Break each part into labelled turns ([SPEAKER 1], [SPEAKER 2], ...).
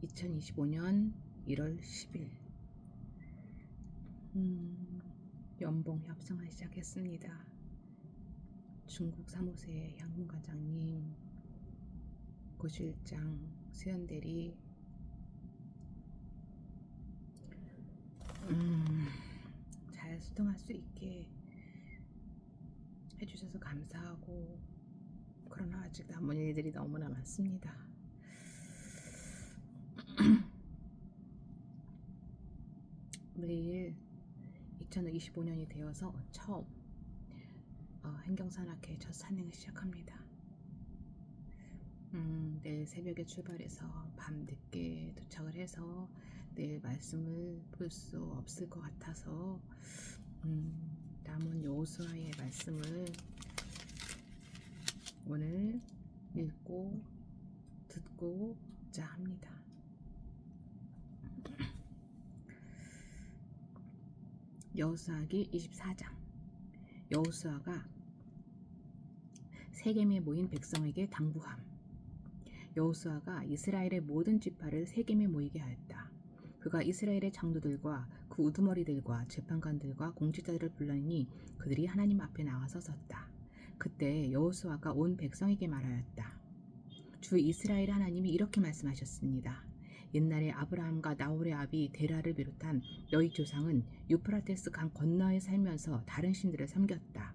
[SPEAKER 1] 2025년 1월 10일 연봉 협상을 시작했습니다. 중국 사무소의 향훈과장님, 고실장, 수연대리 잘 소통할 수 있게 해주셔서 감사하고, 그러나 아직 남은 일들이 너무나 많습니다. 내일 2025년이 되어서 처음 행경산악회 첫 산행을 시작합니다. 내일 새벽에 출발해서 밤 늦게 도착을 해서 내일 말씀을 볼 수 없을 것 같아서 남은 여호수아의 말씀을 오늘 읽고 듣고자 합니다. 여호수아기 24장. 여호수아가 세겜에 모인 백성에게 당부함. 여호수아가 이스라엘의 모든 지파를 세겜에 모이게 하였다. 그가 이스라엘의 장로들과 그 우두머리들과 재판관들과 공직자들을 불렀으니 그들이 하나님 앞에 나와서 섰다. 그때 여호수아가 온 백성에게 말하였다. 주 이스라엘 하나님이 이렇게 말씀하셨습니다. 옛날에 아브라함과 나홀의 아비 데라를 비롯한 너희 조상은 유프라테스 강 건너에 살면서 다른 신들을 섬겼다.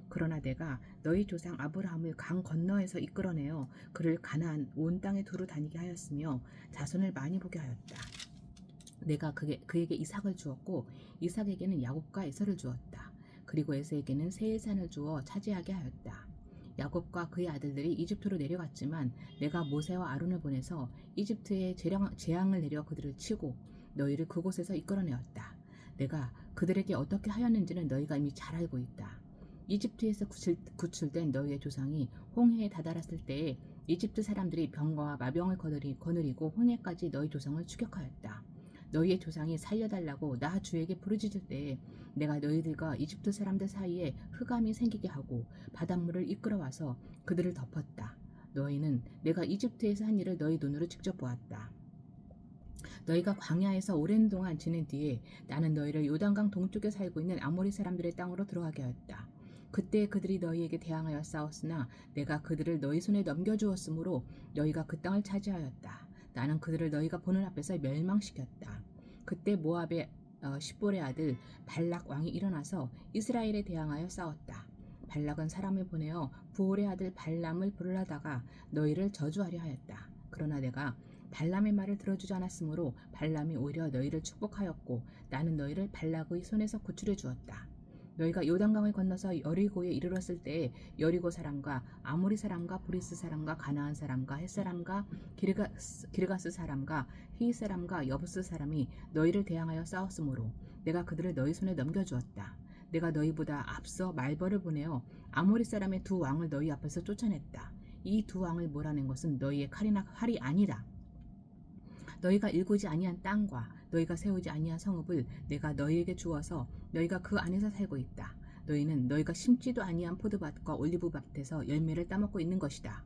[SPEAKER 1] 그러나 내가 너희 조상 아브라함을 강 건너에서 이끌어내어 그를 가나안 온 땅에 두루 다니게 하였으며 자손을 많이 보게 하였다. 내가 그에게 이삭을 주었고 이삭에게는 야곱과 에서를 주었다. 그리고 에서에게는 세일산을 주어 차지하게 하였다. 야곱과 그의 아들들이 이집트로 내려갔지만 내가 모세와 아론을 보내서 이집트에 재앙을 내려 그들을 치고 너희를 그곳에서 이끌어내었다. 내가 그들에게 어떻게 하였는지는 너희가 이미 잘 알고 있다. 이집트에서 구출된 너희의 조상이 홍해에 다다랐을 때에 이집트 사람들이 병과 마병을 거느리고 홍해까지 너희 조상을 추격하였다. 너희의 조상이 살려달라고 나 주에게 부르짖을 때에 내가 너희들과 이집트 사람들 사이에 흑암이 생기게 하고 바닷물을 이끌어와서 그들을 덮었다. 너희는 내가 이집트에서 한 일을 너희 눈으로 직접 보았다. 너희가 광야에서 오랜 동안 지낸 뒤에 나는 너희를 요단강 동쪽에 살고 있는 아모리 사람들의 땅으로 들어가게 하였다. 그때 그들이 너희에게 대항하여 싸웠으나 내가 그들을 너희 손에 넘겨주었으므로 너희가 그 땅을 차지하였다. 나는 그들을 너희가 보는 앞에서 멸망시켰다. 그때 모압의 십볼의 아들 발락 왕이 일어나서 이스라엘에 대항하여 싸웠다. 발락은 사람을 보내어 부올의 아들 발람을 부르다가 너희를 저주하려 하였다. 그러나 내가 발람의 말을 들어주지 않았으므로 발람이 오히려 너희를 축복하였고 나는 너희를 발락의 손에서 구출해 주었다. 너희가 요단강을 건너서 여리고에 이르렀을 때에 여리고 사람과 아모리 사람과 브리스 사람과 가나안 사람과 헷 사람과 기르가스 사람과 히윗 사람과 여부스 사람이 너희를 대항하여 싸웠으므로 내가 그들을 너희 손에 넘겨주었다. 내가 너희보다 앞서 말벌을 보내어 아모리 사람의 두 왕을 너희 앞에서 쫓아냈다. 이 두 왕을 몰아낸 것은 너희의 칼이나 활이 아니라 너희가 일구지 아니한 땅과 너희가 세우지 아니한 성읍을 내가 너희에게 주어서 너희가 그 안에서 살고 있다. 너희는 너희가 심지도 아니한 포도밭과 올리브밭에서 열매를 따먹고 있는 것이다.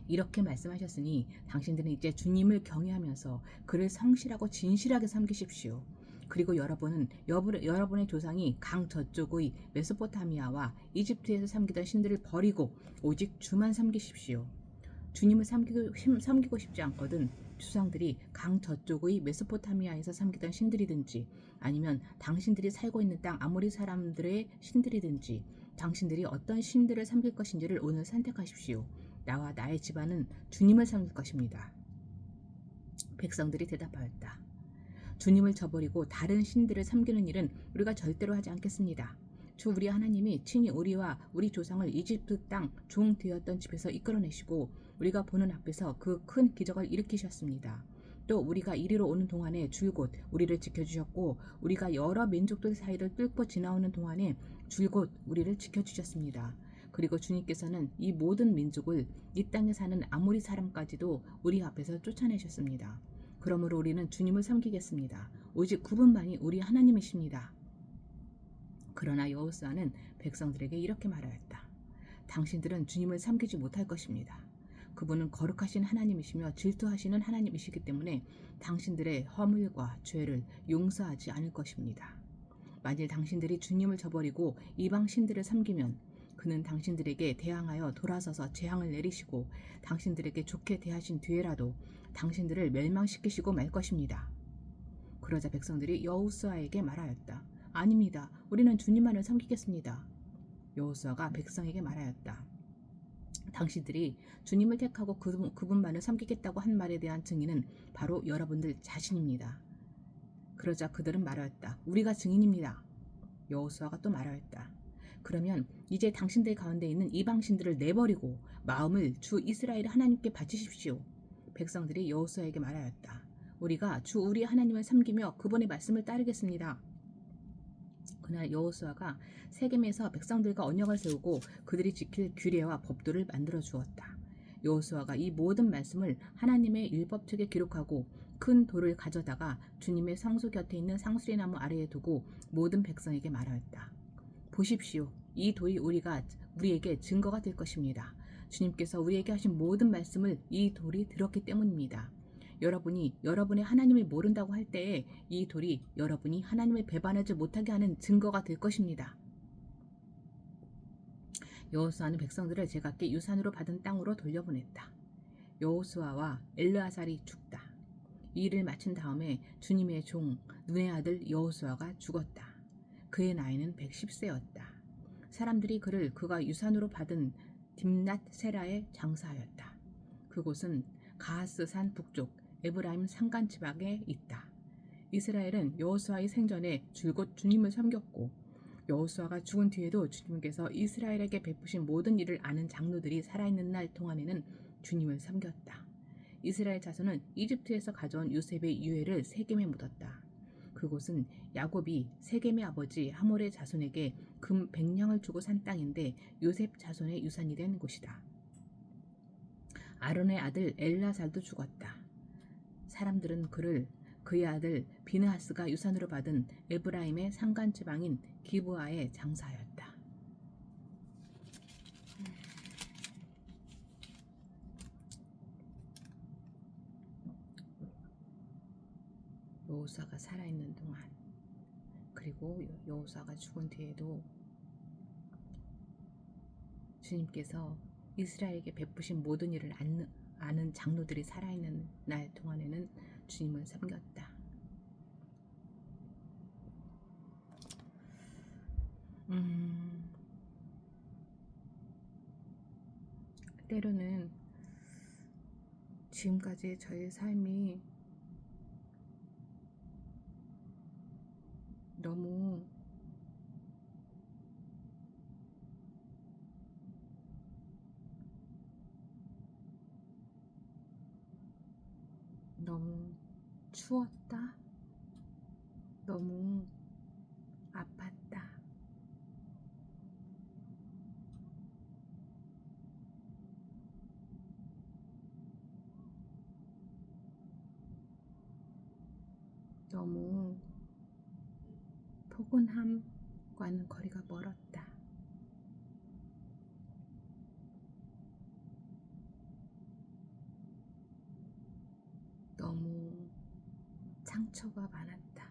[SPEAKER 1] 이렇게 말씀하셨으니 당신들은 이제 주님을 경외하면서 그를 성실하고 진실하게 섬기십시오. 그리고 여러분의 조상이 강 저쪽의 메소포타미아와 이집트에서 섬기던 신들을 버리고 오직 주만 섬기십시오. 주님을 섬기고 싶지 않거든 조상들이 강 저쪽의 메소포타미아에서 섬기던 신들이든지 아니면 당신들이 살고 있는 땅 아모리 사람들의 신들이든지 당신들이 어떤 신들을 섬길 것인지를 오늘 선택하십시오. 나와 나의 집안은 주님을 섬길 것입니다. 백성들이 대답하였다. 주님을 저버리고 다른 신들을 섬기는 일은 우리가 절대로 하지 않겠습니다. 주 우리 하나님이 친히 우리와 우리 조상을 이집트 땅 종 되었던 집에서 이끌어내시고 우리가 보는 앞에서 그 큰 기적을 일으키셨습니다. 또 우리가 이리로 오는 동안에 줄곧 우리를 지켜주셨고 우리가 여러 민족들 사이를 뚫고 지나오는 동안에 줄곧 우리를 지켜주셨습니다. 그리고 주님께서는 이 모든 민족을 이 땅에 사는 아모리 사람까지도 우리 앞에서 쫓아내셨습니다. 그러므로 우리는 주님을 섬기겠습니다. 오직 그분만이 우리 하나님이십니다. 그러나 여호수아는 백성들에게 이렇게 말하였다. 당신들은 주님을 섬기지 못할 것입니다. 그분은 거룩하신 하나님이시며 질투하시는 하나님이시기 때문에 당신들의 허물과 죄를 용서하지 않을 것입니다. 만일 당신들이 주님을 저버리고 이방 신들을 섬기면 그는 당신들에게 대항하여 돌아서서 재앙을 내리시고 당신들에게 좋게 대하신 뒤에라도 당신들을 멸망시키시고 말 것입니다. 그러자 백성들이 여호수아에게 말하였다. 아닙니다. 우리는 주님만을 섬기겠습니다. 여호수아가 백성에게 말하였다. 당신들이 주님을 택하고 그분만을 섬기겠다고 한 말에 대한 증인은 바로 여러분들 자신입니다. 그러자 그들은 말하였다. 우리가 증인입니다. 여호수아가 또 말하였다. 그러면 이제 당신들 가운데 있는 이방신들을 내버리고 마음을 주 이스라엘 하나님께 바치십시오. 백성들이 여호수아에게 말하였다. 우리가 주 우리 하나님을 섬기며 그분의 말씀을 따르겠습니다. 그날 여호수아가 세겜에서 백성들과 언약을 세우고 그들이 지킬 규례와 법도를 만들어 주었다. 여호수아가 이 모든 말씀을 하나님의 율법책에 기록하고 큰 돌을 가져다가 주님의 성소 곁에 있는 상수리 나무 아래에 두고 모든 백성에게 말하였다. 보십시오. 이 돌이 우리에게 증거가 될 것입니다. 주님께서 우리에게 하신 모든 말씀을 이 돌이 들었기 때문입니다. 여러분이 여러분의 하나님을 모른다고 할 때에 이 돌이 여러분이 하나님을 배반하지 못하게 하는 증거가 될 것입니다. 여호수아는 백성들을 제각기 유산으로 받은 땅으로 돌려보냈다. 여호수아와 엘르아살이 죽다. 이 일을 마친 다음에 주님의 종 눈의 아들 여호수아가 죽었다. 그의 나이는 110세였다. 사람들이 그를 그가 유산으로 받은 딥낫 세라에 장사하였다. 그곳은 가하스산 북쪽 에브라임 산간 지방에 있다. 이스라엘은 여호수아의 생전에 줄곧 주님을 섬겼고 여호수아가 죽은 뒤에도 주님께서 이스라엘에게 베푸신 모든 일을 아는 장로들이 살아있는 날 동안에는 주님을 섬겼다. 이스라엘 자손은 이집트에서 가져온 요셉의 유해를 세겜에 묻었다. 그곳은 야곱이 세겜의 아버지 하몰의 자손에게 금 100냥을 주고 산 땅인데 요셉 자손의 유산이 된 곳이다. 아론의 아들 엘라살도 죽었다. 사람들은 그를 그의 아들 비느하스가 유산으로 받은 에브라임의 산간 지방인 기브아에 장사하였다. 여호수아가 살아있는 동안 그리고 여호수아가 죽은 뒤에도 주님께서 이스라엘에게 베푸신 모든 일을 아는 장로들이 살아있는 날 동안에는 주님을 섬겼다. 때로는 지금까지 저의 삶이 너무 추웠다. 너무 아팠다. 너무 포근함과는 거리가 멀었다. 너무 상처가 많았다.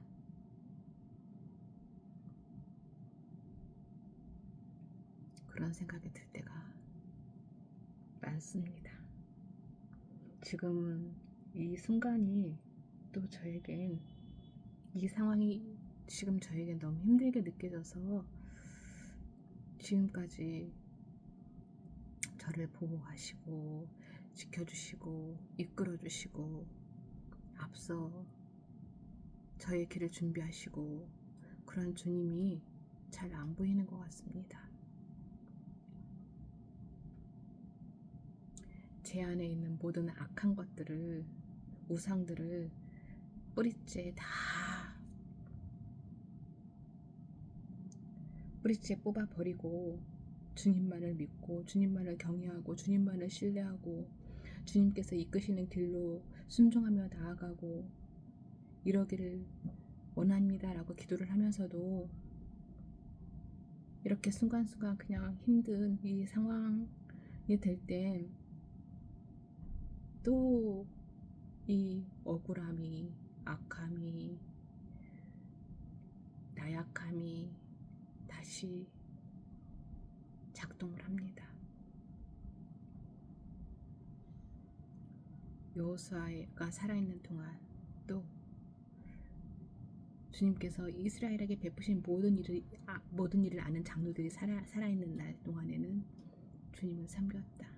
[SPEAKER 1] 그런 생각이 들 때가 많습니다. 지금 이 순간이 또 저에겐 이 상황이 지금 저에겐 너무 힘들게 느껴져서 지금까지 저를 보호하시고 지켜주시고 이끌어주시고 앞서 저의 길을 준비하시고 그런 주님이 잘 안 보이는 것 같습니다. 제 안에 있는 모든 악한 것들을 우상들을 뿌리째 뽑아 버리고 주님만을 믿고 주님만을 경외하고 주님만을 신뢰하고 주님께서 이끄시는 길로 순종하며 나아가고 이러기를 원합니다 라고 기도를 하면서도 이렇게 순간순간 그냥 힘든 이 상황이 될 때 또 이 억울함이, 악함이, 나약함이 다시 작동을 합니다. 여호수아가 살아있는 동안 또 주님께서 이스라엘에게 베푸신 모든 일을 아는 장로들이 살아있는 날 동안에는 주님을 섬겼다.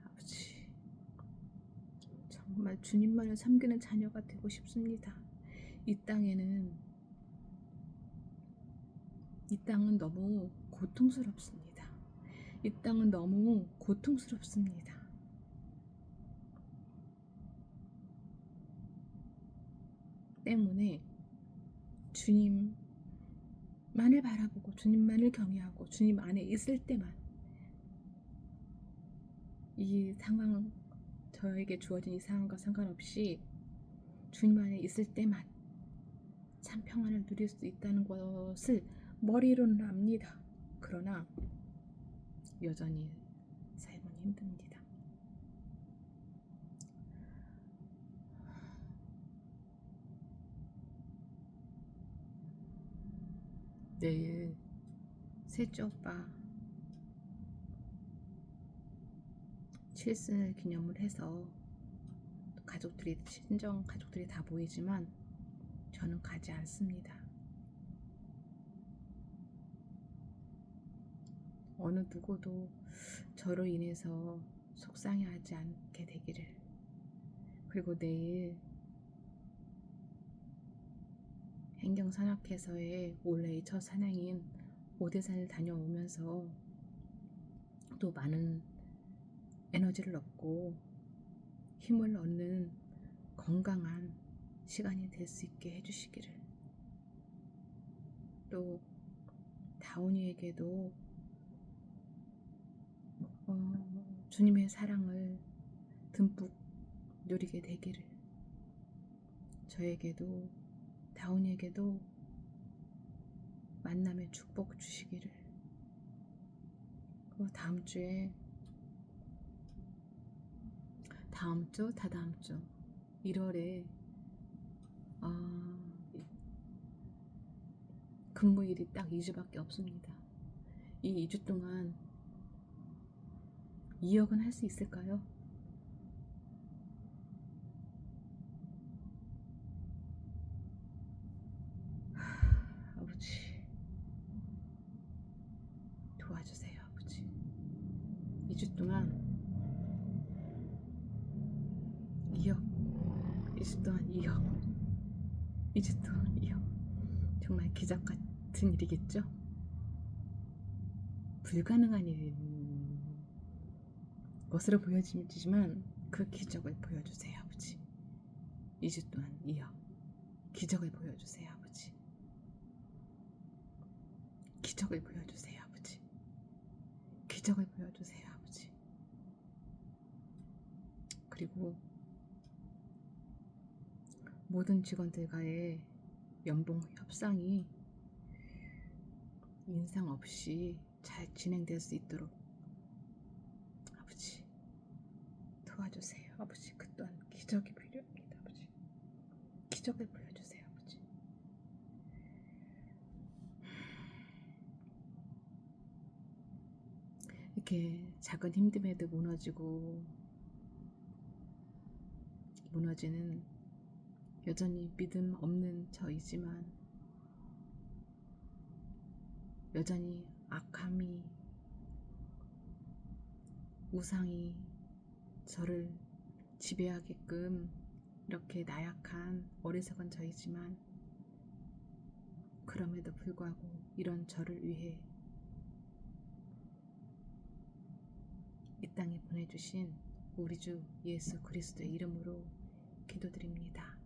[SPEAKER 1] 아버지, 정말 주님만을 섬기는 자녀가 되고 싶습니다. 이 땅은 너무 고통스럽습니다. 이 땅은 너무 고통스럽습니다. 때문에 주님만을 바라보고 주님만을 경외하고 주님 안에 있을 때만 이 상황, 저에게 주어진 이 상황과 상관없이 주님 안에 있을 때만 참 평안을 누릴 수 있다는 것을 머리로는 압니다. 그러나 여전히 삶은 힘듭니다. 내일 셋째 오빠 칠순을 기념을 해서 친정 가족들이 다 모이지만 저는 가지 않습니다. 어느 누구도 저로 인해서 속상해하지 않게 되기를. 그리고 내일 행경산악회에서의 올해의 첫 산행인 오대산을 다녀오면서 또 많은 에너지를 얻고 힘을 얻는 건강한 시간이 될 수 있게 해주시기를. 또 다운이에게도 주님의 사랑을 듬뿍 누리게 되기를. 저에게도 다운이에게도 만남의 축복 주시기를. 다음 주, 다다음 주 1월에 근무일이 딱 2주밖에 없습니다. 이 2주 동안 2억은 할 수 있을까요? 아버지, 도와주세요. 아버지, 2주 동안 2억, 2주 동안 2억, 2주 동안 2억. 정말 기적 같은 일이겠죠? 불가능한 일인 것으로 보여지지만 그 기적을 보여주세요. 아버지, 2주 동안 2억. 기적을 보여주세요. 아버지, 기적을 보여주세요. 아버지, 기적을 보여주세요. 아버지. 그리고 모든 직원들과의 연봉 협상이 인상 없이 잘 진행될 수 있도록 아버지 도와주세요. 아버지, 그 또한 기적이 필요합니다. 아버지, 기적을 보여주세요. 아버지. 이렇게 작은 힘듦에도 무너지는 여전히 믿음 없는 저이지만 여전히 악함이, 우상이 저를 지배하게끔 이렇게 나약한 어리석은 저이지만 그럼에도 불구하고 이런 저를 위해 이 땅에 보내주신 우리 주 예수 그리스도의 이름으로 기도드립니다.